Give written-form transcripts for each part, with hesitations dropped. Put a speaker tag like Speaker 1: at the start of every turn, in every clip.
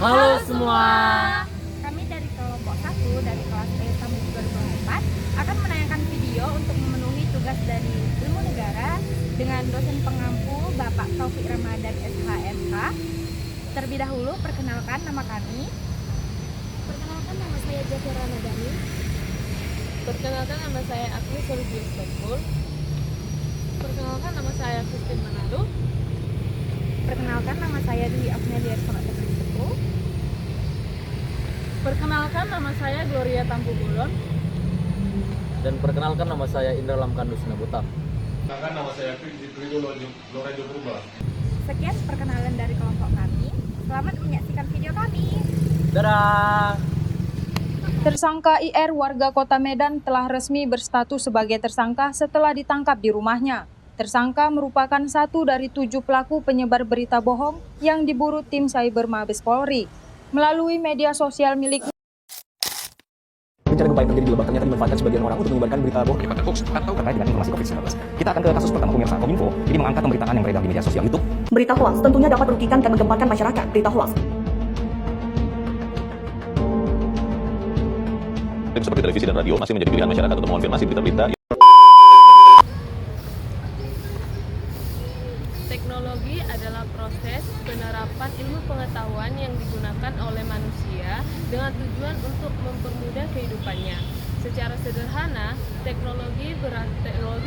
Speaker 1: Halo semua.
Speaker 2: Kami dari kelompok 1 dari kelas E Sambung 2004 akan menayangkan video untuk memenuhi tugas dari Ilmu Negara dengan dosen pengampu Bapak Taufik Ramadan SHMK. Terlebih dahulu perkenalkan nama kami.
Speaker 3: Perkenalkan nama saya Jafir Ramadhani.
Speaker 4: Perkenalkan nama saya Agni Solidius Topul. Perkenalkan nama saya Christine Manado.
Speaker 2: Perkenalkan nama saya Dwi Agnelia Sonatepu.
Speaker 4: Perkenalkan nama saya Gloria Tampu Bulon.
Speaker 1: Dan perkenalkan nama saya Indra Lamkandus Nabuta.
Speaker 5: Perkenalkan nama saya Fitri Lorenzo Purba.
Speaker 2: Sekian perkenalan dari kelompok kami. Selamat menyaksikan video kami.
Speaker 1: Dadah.
Speaker 6: Tersangka IR warga Kota Medan telah resmi berstatus sebagai tersangka setelah ditangkap di rumahnya. Tersangka merupakan satu dari 7 pelaku penyebar berita bohong yang diburu tim Cyber Mabes Polri. Melalui media sosial miliknya,
Speaker 7: Bencana gempa yang terjadi di Lebak ternyata dimanfaatkan sebagian orang untuk menyebarkan berita bohong hoax atau terkait dengan informasi COVID-19. Kita akan ke kasus pertama pemirsa. Kominfo ini mengangkat pemberitaan yang beredar di media sosial YouTube.
Speaker 8: Berita hoaks tentunya dapat merugikan dan menggemparkan masyarakat. Berita hoaks
Speaker 9: seperti televisi dan radio masih menjadi pilihan masyarakat untuk mengonfirmasi berita-berita.
Speaker 4: Teknologi adalah proses penerapan ilmu pengetahuan yang digunakan oleh manusia dengan tujuan untuk mempermudah kehidupannya. Secara sederhana, teknologi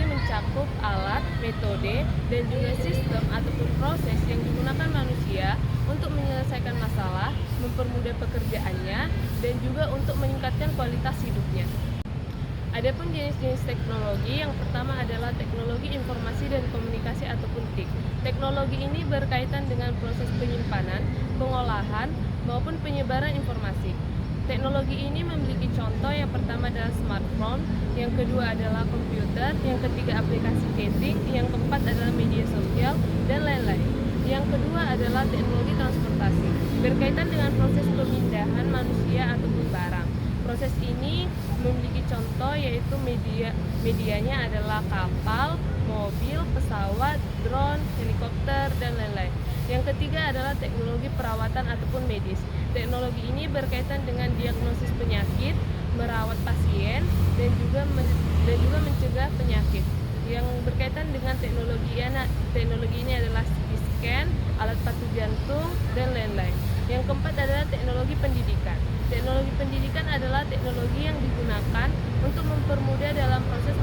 Speaker 4: mencakup alat, metode, dan juga sistem ataupun proses yang digunakan manusia untuk menyelesaikan masalah, mempermudah pekerjaannya, dan juga untuk meningkatkan kualitas hidupnya. Adapun jenis-jenis teknologi, yang pertama adalah teknologi informasi dan komunikasi ataupun TIK. Teknologi ini berkaitan dengan proses penyimpanan, pengolahan, maupun penyebaran informasi. Teknologi ini memiliki contoh, yang pertama adalah smartphone, yang kedua adalah komputer, yang ketiga aplikasi chatting, yang keempat adalah media sosial, dan lain-lain. Yang kedua adalah teknologi transportasi, berkaitan dengan proses pemindahan manusia ataupun barang. Proses ini memiliki contoh, yaitu medianya adalah kapal, mobil, pesawat, drone, helikopter, dan lain-lain. Yang ketiga adalah teknologi perawatan ataupun medis. Teknologi ini berkaitan dengan diagnosis penyakit, merawat pasien, dan juga mencegah penyakit. Yang berkaitan dengan teknologi ini adalah CT scan, alat pacu jantung, dan lain-lain. Yang keempat adalah teknologi pendidikan. Teknologi pendidikan adalah teknologi yang digunakan untuk mempermudah dalam proses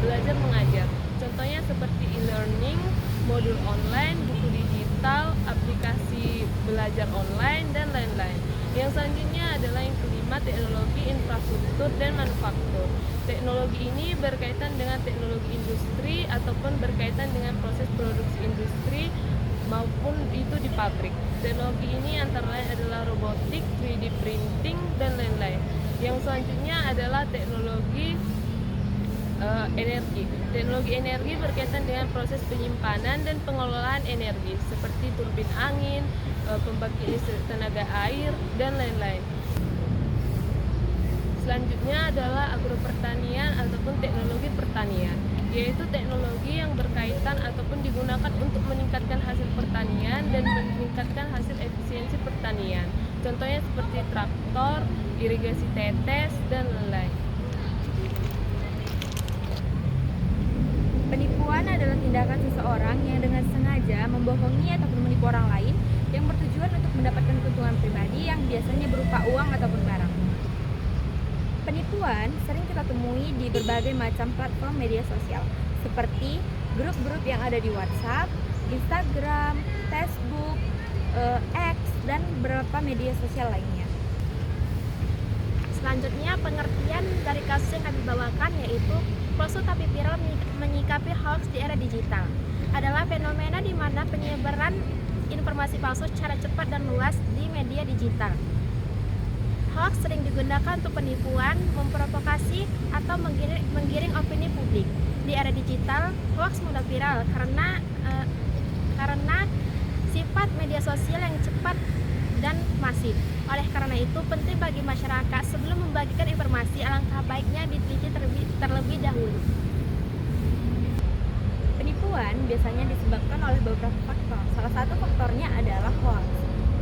Speaker 4: belajar mengajar. Contohnya seperti e-learning, modul online, buku digital, aplikasi belajar online, dan lain-lain. Yang selanjutnya adalah yang kelima, teknologi infrastruktur dan manufaktur. Teknologi ini berkaitan dengan teknologi industri ataupun berkaitan dengan proses produksi industri maupun itu di pabrik. Teknologi ini antara lain adalah robotik, 3D printing, dan lain-lain. Yang selanjutnya adalah teknologi energi. Teknologi energi berkaitan dengan proses penyimpanan dan pengelolaan energi seperti turbin angin, pembangkit listrik tenaga air, dan lain-lain. Selanjutnya adalah agropertanian ataupun teknologi pertanian, yaitu teknologi yang berkaitan ataupun digunakan untuk meningkatkan hasil pertanian dan meningkatkan hasil efisiensi pertanian. Contohnya seperti traktor, irigasi tetes, dan lain-lain.
Speaker 2: Penipuan adalah tindakan seseorang yang dengan sengaja membohongi ataupun menipu orang lain yang bertujuan untuk mendapatkan keuntungan pribadi yang biasanya berupa uang ataupun barang. Penipuan sering kita temui di berbagai macam platform media sosial, seperti grup-grup yang ada di WhatsApp, Instagram, Facebook, X, dan beberapa media sosial lainnya.
Speaker 3: Selanjutnya, pengertian dari kasus yang kami bawakan yaitu Poso tapi viral menyikapi hoax di era digital adalah fenomena di mana penyebaran informasi palsu secara cepat dan luas di media digital. Hoax sering digunakan untuk penipuan, memprovokasi, atau menggiring opini publik. Di era digital, hoax mudah viral karena sifat media sosial yang cepat dan masif. Oleh karena itu, penting bagi masyarakat sebelum membagikan informasi, alangkah baiknya diteliti terlebih dahulu.
Speaker 2: Penipuan biasanya disebabkan oleh beberapa faktor. Salah satu faktornya adalah hoax.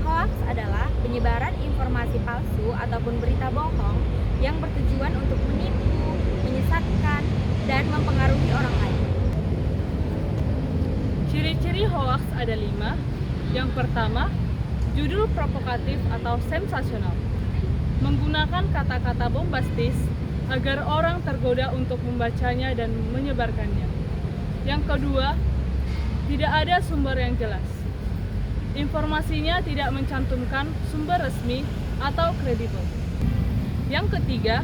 Speaker 2: Hoax adalah penyebaran informasi palsu ataupun berita bohong yang bertujuan untuk menipu, menyesatkan, dan mempengaruhi orang lain.
Speaker 4: Ciri-ciri hoaks ada 5. Yang pertama, judul provokatif atau sensasional. Menggunakan kata-kata bombastis agar orang tergoda untuk membacanya dan menyebarkannya. Yang kedua, tidak ada sumber yang jelas. Informasinya tidak mencantumkan sumber resmi atau kredibel. Yang ketiga,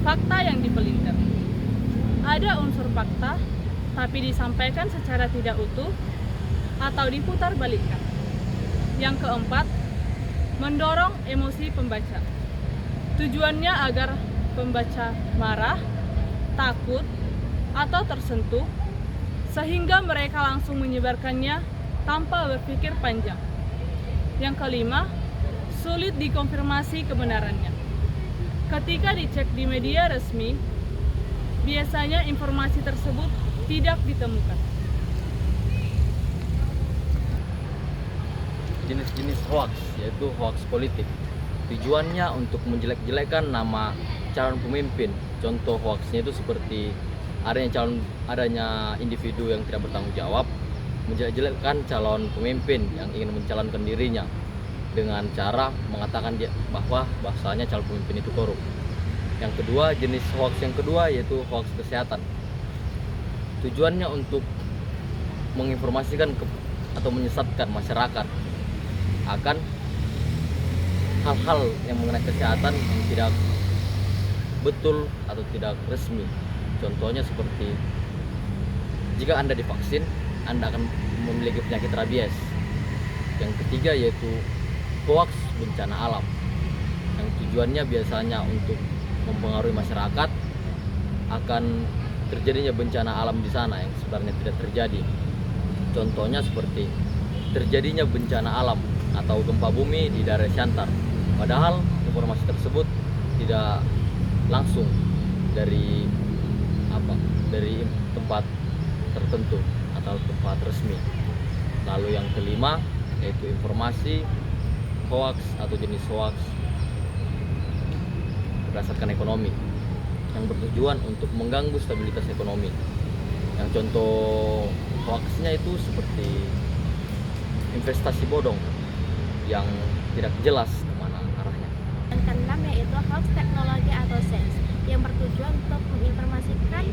Speaker 4: fakta yang dipelintir. Ada unsur fakta, tapi disampaikan secara tidak utuh atau diputar balikkan. Yang keempat, mendorong emosi pembaca. Tujuannya agar pembaca marah, takut, atau tersentuh, sehingga mereka langsung menyebarkannya tanpa berpikir panjang. Yang kelima, sulit dikonfirmasi kebenarannya. Ketika dicek di media resmi, biasanya informasi tersebut tidak ditemukan.
Speaker 1: Jenis-jenis hoax, yaitu hoax politik. Tujuannya untuk menjelek-jelekan nama calon pemimpin. Contoh hoaxnya itu seperti adanya individu yang tidak bertanggung jawab menjelek-jelekan calon pemimpin yang ingin mencalonkan dirinya dengan cara mengatakan bahwa bahasanya calon pemimpin itu korup. Yang kedua, jenis hoax yang kedua yaitu hoax kesehatan. Tujuannya untuk menginformasikan atau menyesatkan masyarakat akan hal-hal yang mengenai kesehatan yang tidak betul atau tidak resmi. Contohnya seperti jika Anda divaksin, Anda akan memiliki penyakit rabies. Yang ketiga yaitu hoax bencana alam, yang tujuannya biasanya untuk mempengaruhi masyarakat akan terjadinya bencana alam di sana yang sebenarnya tidak terjadi. Contohnya seperti terjadinya bencana alam atau gempa bumi di daerah Siantar. Padahal informasi tersebut tidak langsung dari tempat tertentu atau tempat resmi. Lalu yang kelima yaitu informasi hoax atau jenis hoax berdasarkan ekonomi yang bertujuan untuk mengganggu stabilitas ekonomi. Yang contoh hoaxnya itu seperti investasi bodong yang tidak jelas kemana arahnya.
Speaker 3: Yang keenam yaitu hoax teknologi atau sains yang bertujuan untuk menginformasikan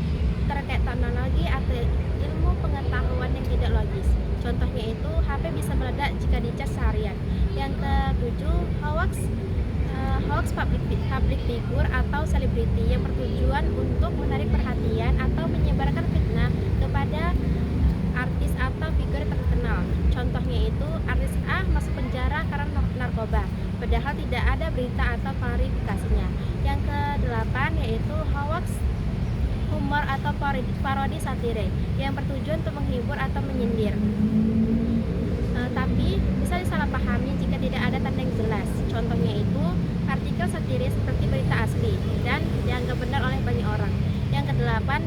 Speaker 3: terkait teknologi atau ilmu pengetahuan yang tidak logis. Contohnya itu HP bisa meledak jika dicas seharian. Yang ketujuh, hoax public figure atau selebriti yang bertujuan untuk menarik perhatian atau menyebarkan fitnah kepada artis atau figur terkenal. Contohnya itu artis A masuk penjara karena narkoba, padahal tidak ada berita atau klarifikasinya. Yang kedelapan yaitu hoax humor atau parodi satire yang bertujuan untuk menghibur atau menyindir. Tapi bisa disalahpahami jika tidak ada tanda yang jelas. Contohnya itu artikel satire seperti berita asli dan dianggap benar oleh banyak orang. Yang kedelapan,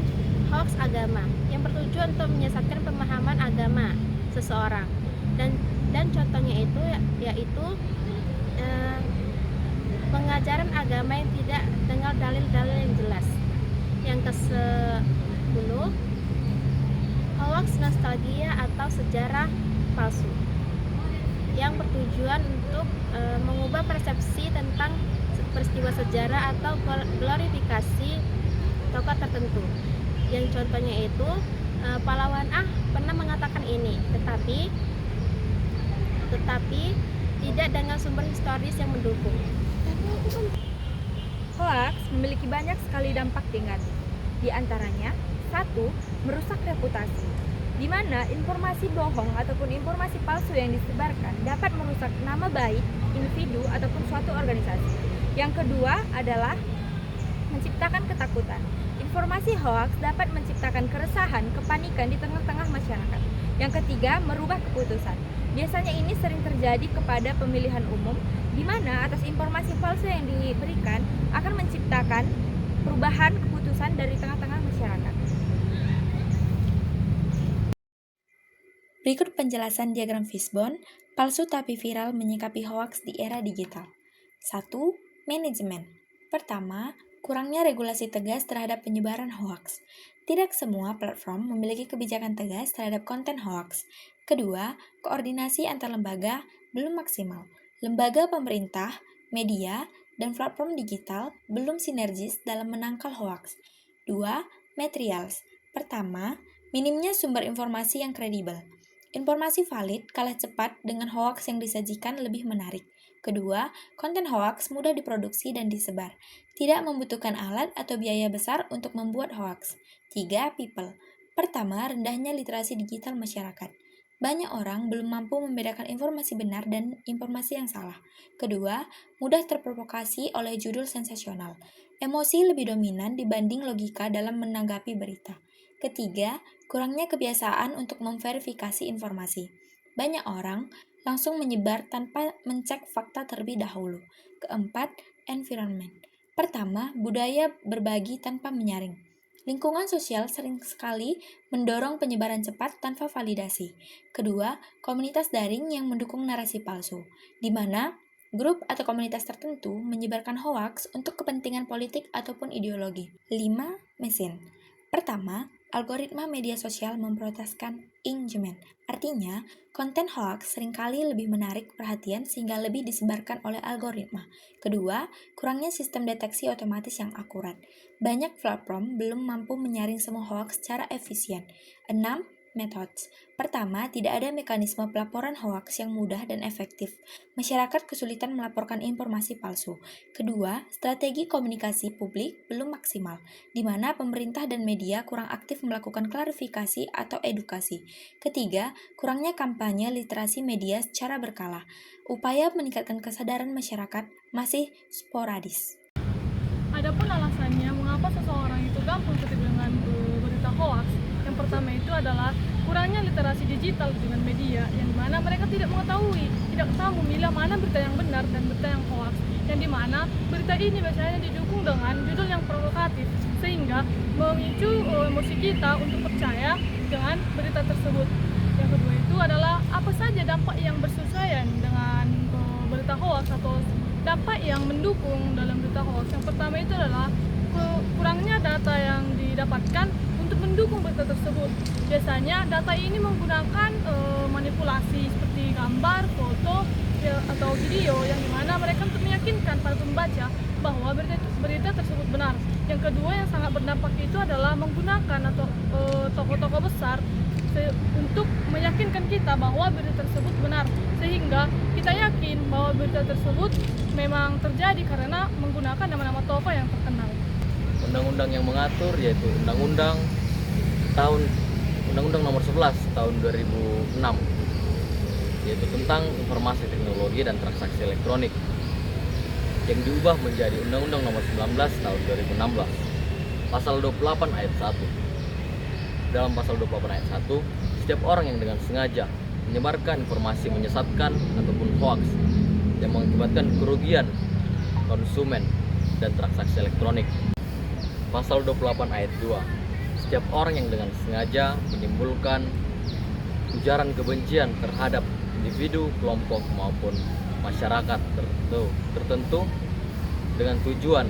Speaker 3: hoax agama yang bertujuan untuk menyesatkan pemahaman agama seseorang. Dan contohnya itu yaitu pengajaran agama yang tidak dengan dalil-dalil yang jelas. Yang ke-10, hoax nostalgia atau sejarah palsu yang bertujuan untuk mengubah persepsi tentang peristiwa sejarah atau glorifikasi tokoh tertentu. Yang contohnya itu pahlawan A pernah mengatakan ini, tetapi tidak dengan sumber historis yang mendukung.
Speaker 2: Hoax memiliki banyak sekali dampak negatif. Di antaranya, 1. Merusak reputasi, di mana informasi bohong ataupun informasi palsu yang disebarkan dapat merusak nama baik individu ataupun suatu organisasi. Yang kedua adalah menciptakan ketakutan. Informasi hoax dapat menciptakan keresahan, kepanikan di tengah-tengah masyarakat. Yang ketiga, merubah keputusan. Biasanya ini sering terjadi kepada pemilihan umum, di mana atas informasi palsu yang diberikan akan menciptakan perubahan keputusan dari tengah-tengah masyarakat.
Speaker 10: Berikut penjelasan diagram Fishbone, palsu tapi viral menyikapi hoaks di era digital. 1. Manajemen. Pertama, kurangnya regulasi tegas terhadap penyebaran hoaks. Tidak semua platform memiliki kebijakan tegas terhadap konten hoaks. Kedua, koordinasi antar lembaga belum maksimal. Lembaga pemerintah, media, dan platform digital belum sinergis dalam menangkal hoaks. 2. Materials. Pertama, minimnya sumber informasi yang kredibel. Informasi valid kalah cepat dengan hoaks yang disajikan lebih menarik. Kedua, konten hoaks mudah diproduksi dan disebar. Tidak membutuhkan alat atau biaya besar untuk membuat hoaks. 3. People. Pertama, rendahnya literasi digital masyarakat. Banyak orang belum mampu membedakan informasi benar dan informasi yang salah. Kedua, mudah terprovokasi oleh judul sensasional. Emosi lebih dominan dibanding logika dalam menanggapi berita. Ketiga, kurangnya kebiasaan untuk memverifikasi informasi. Banyak orang langsung menyebar tanpa mencek fakta terlebih dahulu. Keempat, environment. Pertama, budaya berbagi tanpa menyaring. Lingkungan sosial sering sekali mendorong penyebaran cepat tanpa validasi. Kedua, komunitas daring yang mendukung narasi palsu, di mana grup atau komunitas tertentu menyebarkan hoaks untuk kepentingan politik ataupun ideologi. 5. Mesin. Pertama, algoritma media sosial memprioritaskan engagement. Artinya, konten hoaks seringkali lebih menarik perhatian sehingga lebih disebarkan oleh algoritma. Kedua, kurangnya sistem deteksi otomatis yang akurat. Banyak platform belum mampu menyaring semua hoaks secara efisien. 6. Methods. Pertama, tidak ada mekanisme pelaporan hoaks yang mudah dan efektif. Masyarakat kesulitan melaporkan informasi palsu. Kedua, strategi komunikasi publik belum maksimal, di mana pemerintah dan media kurang aktif melakukan klarifikasi atau edukasi. Ketiga, kurangnya kampanye literasi media secara berkala. Upaya meningkatkan kesadaran masyarakat masih sporadis.
Speaker 4: Adapun alasannya mengapa seseorang itu gampang tertipu dengan berita hoaks, yang pertama itu adalah kurangnya literasi digital dengan media, yang dimana mereka tidak tahu memilah mana berita yang benar dan berita yang hoaks, yang dimana berita ini biasanya didukung dengan judul yang provokatif, sehingga memicu emosi kita untuk percaya dengan berita tersebut. Yang kedua itu adalah apa saja dampak yang bersesuaian dengan berita hoaks atau dampak yang mendukung dalam berita hoaks. Yang pertama itu adalah kurangnya data yang didapatkan untuk mendukung berita tersebut. Biasanya data ini menggunakan manipulasi seperti gambar, foto, atau video, yang dimana mereka untuk meyakinkan para pembaca bahwa berita tersebut benar. Yang kedua yang sangat berdampak itu adalah menggunakan atau tokoh-tokoh besar untuk meyakinkan kita bahwa berita tersebut benar, sehingga kita yakin bahwa berita tersebut memang terjadi karena menggunakan nama-nama tokoh yang terkenal.
Speaker 1: Undang-undang yang mengatur yaitu Undang-Undang Nomor 11 tahun 2006, yaitu tentang informasi teknologi dan transaksi elektronik, yang diubah menjadi Undang-Undang Nomor 19 tahun 2016, Pasal 28 ayat 1. Dalam Pasal 28 ayat 1, setiap orang yang dengan sengaja menyebarkan informasi menyesatkan ataupun hoaks yang mengakibatkan kerugian konsumen dan transaksi elektronik. Pasal 28 ayat 2, setiap orang yang dengan sengaja menimbulkan ujaran kebencian terhadap individu, kelompok maupun masyarakat tertentu dengan tujuan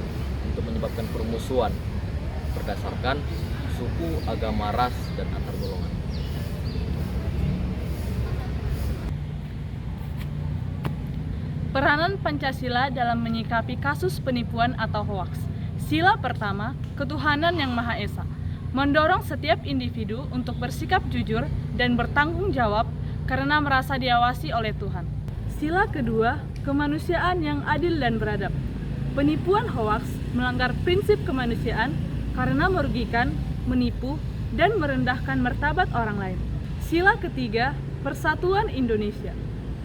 Speaker 1: untuk menyebabkan permusuhan berdasarkan suku, agama, ras, dan antar golongan.
Speaker 4: Peranan Pancasila dalam menyikapi kasus penipuan atau hoaks. Sila pertama, ketuhanan yang Maha Esa, mendorong setiap individu untuk bersikap jujur dan bertanggung jawab karena merasa diawasi oleh Tuhan. Sila kedua, kemanusiaan yang adil dan beradab. Penipuan hoaks melanggar prinsip kemanusiaan karena merugikan, menipu, dan merendahkan martabat orang lain. Sila ketiga, persatuan Indonesia.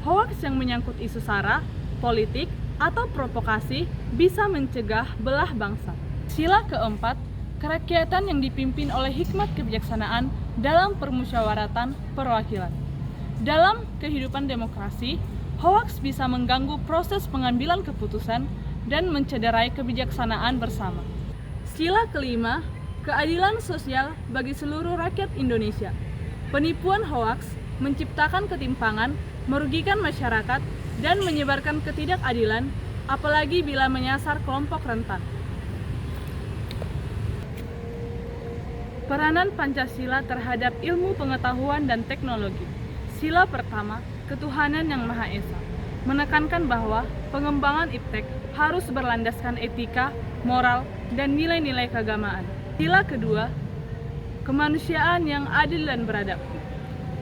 Speaker 4: Hoaks yang menyangkut isu sara, politik, atau provokasi bisa mencegah belah bangsa. Sila keempat, kerakyatan yang dipimpin oleh hikmat kebijaksanaan dalam permusyawaratan perwakilan. Dalam kehidupan demokrasi, hoaks bisa mengganggu proses pengambilan keputusan dan mencederai kebijaksanaan bersama. Sila kelima, keadilan sosial bagi seluruh rakyat Indonesia. Penipuan hoaks menciptakan ketimpangan, merugikan masyarakat, dan menyebarkan ketidakadilan, apalagi bila menyasar kelompok rentan. Peranan Pancasila terhadap ilmu pengetahuan dan teknologi. Sila pertama, ketuhanan yang Maha Esa, menekankan bahwa pengembangan iptek harus berlandaskan etika, moral, dan nilai-nilai keagamaan. Sila kedua, kemanusiaan yang adil dan beradab.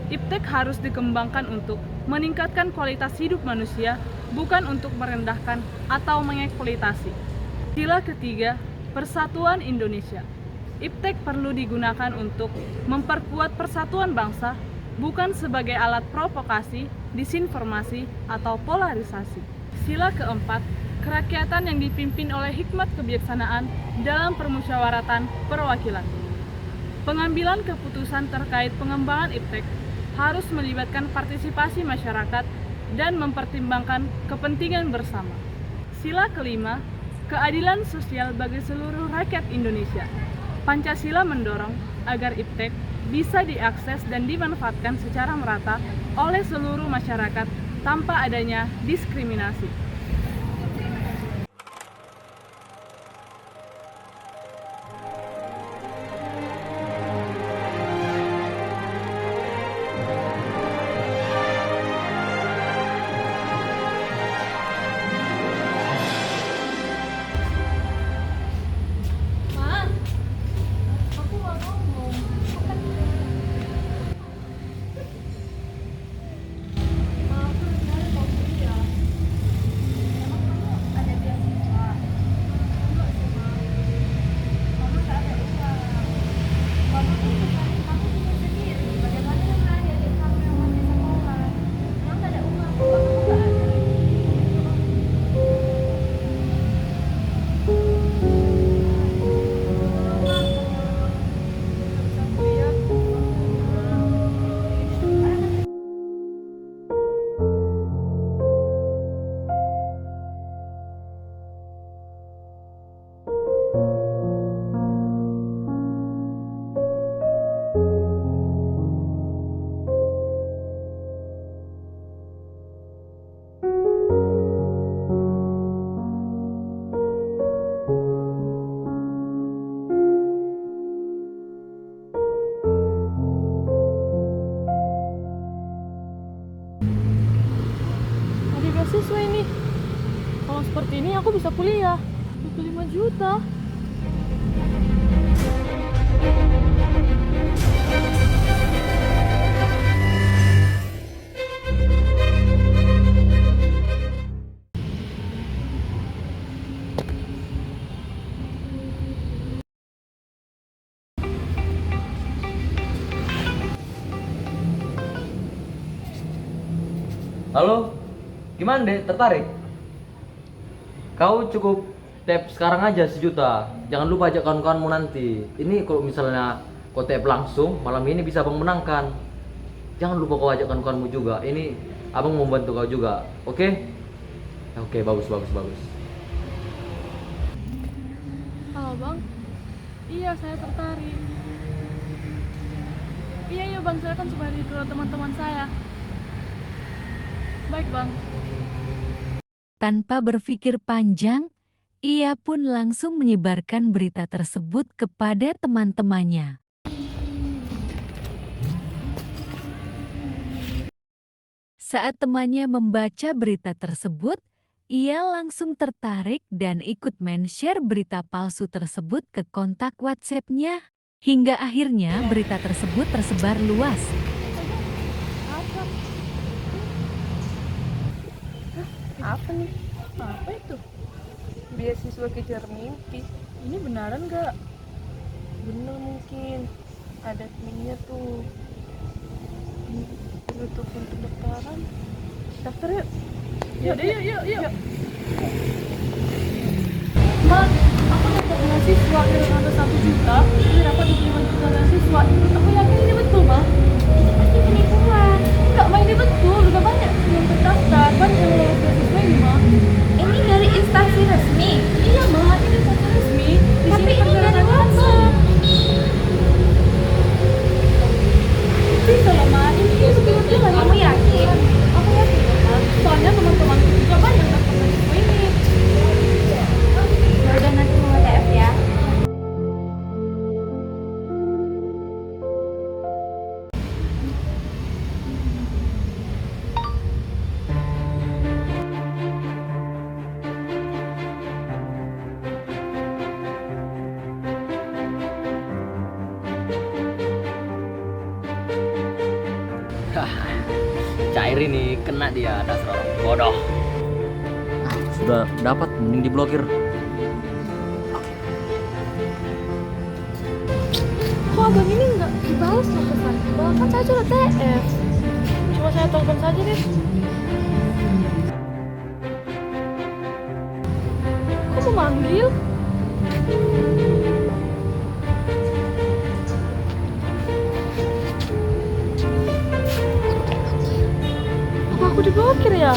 Speaker 4: Iptek harus dikembangkan untuk meningkatkan kualitas hidup manusia, bukan untuk merendahkan atau mengeksploitasi. Sila ketiga, persatuan Indonesia. Iptek perlu digunakan untuk memperkuat persatuan bangsa, bukan sebagai alat provokasi, disinformasi, atau polarisasi. Sila keempat, kerakyatan yang dipimpin oleh hikmat kebijaksanaan dalam permusyawaratan perwakilan. Pengambilan keputusan terkait pengembangan iptek harus melibatkan partisipasi masyarakat dan mempertimbangkan kepentingan bersama. Sila kelima, keadilan sosial bagi seluruh rakyat Indonesia. Pancasila mendorong agar iptek bisa diakses dan dimanfaatkan secara merata oleh seluruh masyarakat tanpa adanya diskriminasi. Beasiswa ini. Kalau seperti ini aku bisa kuliah. 25 juta.
Speaker 1: Halo, gimana deh? Tertarik? Kau cukup tap sekarang aja 1 juta. Jangan lupa ajak kawan-kawanmu nanti. Ini kalau misalnya kau tap langsung, malam ini bisa abang menangkan. Jangan lupa kau ajak kawan-kawanmu juga. Ini abang mau bantu kau juga, oke? Oke, bagus.
Speaker 4: Halo bang, iya saya tertarik. Iya bang, saya akan coba ke teman-teman saya. Baik bang.
Speaker 11: Tanpa berpikir panjang, ia pun langsung menyebarkan berita tersebut kepada teman-temannya. Saat temannya membaca berita tersebut, ia langsung tertarik dan ikut men-share berita palsu tersebut ke kontak WhatsApp-nya. Hingga akhirnya berita tersebut tersebar luas.
Speaker 4: Apa nih? Apa itu? Beasiswa kejar mimpi. Ini beneran nggak? Bener mungkin. Ada pinnya tuh. Untuk pendaftaran. Daftar yuk. Yuk. Ma, aku dapat beasiswa dengan ada 1 juta. Ini dapat 25 juta beasiswa. Aku yakin ini betul, Ma.
Speaker 2: Ini pasti penipuan.
Speaker 4: Enggak, Ma, ini betul. Udah banyak yang terdaftar. Banyak yang lolos beasiswa ini, Ma.
Speaker 2: Ini dari instansi resmi.
Speaker 4: Iya, Ma, ini instansi resmi. Di
Speaker 2: Tapi
Speaker 4: sini
Speaker 2: ini
Speaker 4: tertera
Speaker 2: dari
Speaker 4: langsung. Bisa lah, Ma. Ini sebelum
Speaker 1: akhir ini kena dia dasar orang bodoh. Sudah dapat, mending diblokir.
Speaker 3: Kok abang ini nggak dibalas loh pesan? Bahkan saya sudah TF. Coba saya telepon saja deh. Kok mau manggil? Apa aku diblokir ya?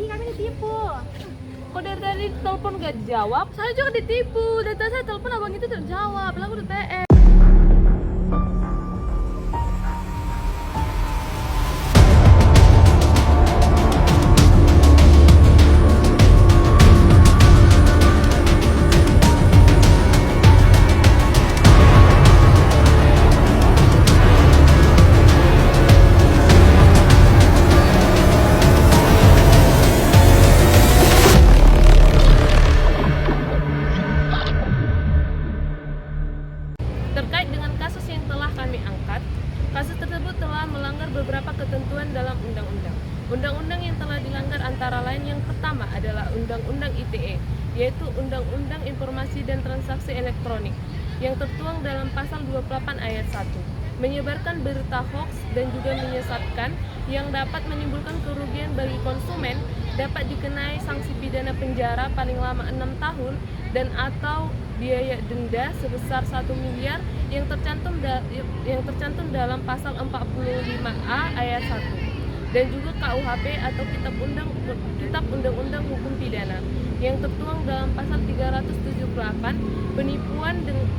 Speaker 4: Kami ditipu. Kok dari tadi telepon gak dijawab? Saya juga ditipu. Dari tadi saya telepon abang itu terjawab. Lalu udah TF. Terkait dengan kasus yang telah kami angkat, kasus tersebut telah melanggar beberapa ketentuan dalam undang-undang. Undang-undang yang telah dilanggar antara lain yang pertama adalah Undang-Undang ITE, yaitu Undang-Undang Informasi dan Transaksi Elektronik, yang tertuang dalam pasal 28 ayat 1, menyebarkan berita hoax dan juga menyesatkan yang dapat menimbulkan kerugian bagi konsumen dapat dikenai sanksi pidana penjara paling lama 6 tahun dan atau biaya denda sebesar 1 miliar yang tercantum dalam pasal 45A ayat 1 dan juga KUHP atau Kitab Undang-Undang Hukum Pidana yang tertuang dalam pasal 378 penipuan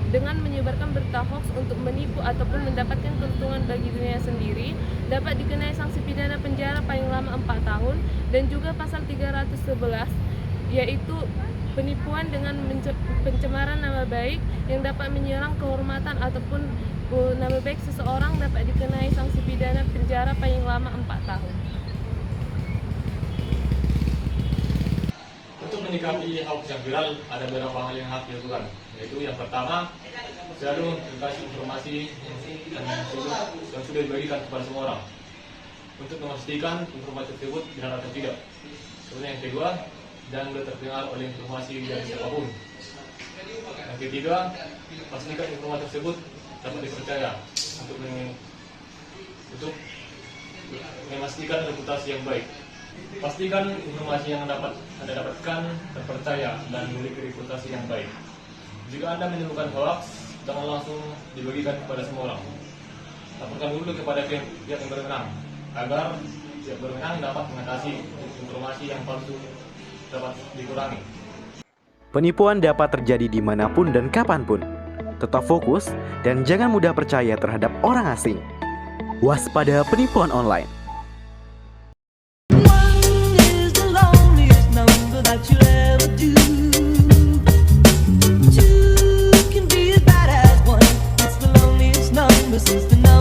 Speaker 4: dengan menyebarkan berita hoax untuk menipu ataupun mendapatkan keuntungan bagi dirinya sendiri dapat dikenai sanksi pidana penjara paling lama 4 tahun dan juga pasal 311 yaitu penipuan dengan pencemaran nama baik yang dapat menyerang kehormatan ataupun nama baik seseorang dapat dikenai sanksi pidana penjara paling lama 4 tahun.
Speaker 5: Untuk menyikapi hoax yang viral, ada beberapa hal yang harus dilakukan, yaitu yang pertama, selalu kasih informasi yang sudah dibagikan kepada semua orang untuk memastikan informasi tersebut benar atau tidak. Kemudian yang kedua, jangan mudah terpengaruh oleh informasi dari siapapun. Yang ketiga, pastikan informasi tersebut dapat dipercaya untuk memastikan reputasi yang baik. Pastikan informasi yang Anda dapatkan terpercaya dan memiliki reputasi yang baik. Jika Anda menemukan hoax, jangan langsung dibagikan kepada semua orang. Laporkan dulu kepada pihak yang berwenang agar pihak berwenang dapat mengatasi informasi yang palsu dapat dikurangi.
Speaker 12: Penipuan dapat terjadi dimanapun dan kapanpun. Tetap fokus dan jangan mudah percaya terhadap orang asing. Waspada penipuan online.
Speaker 13: Since the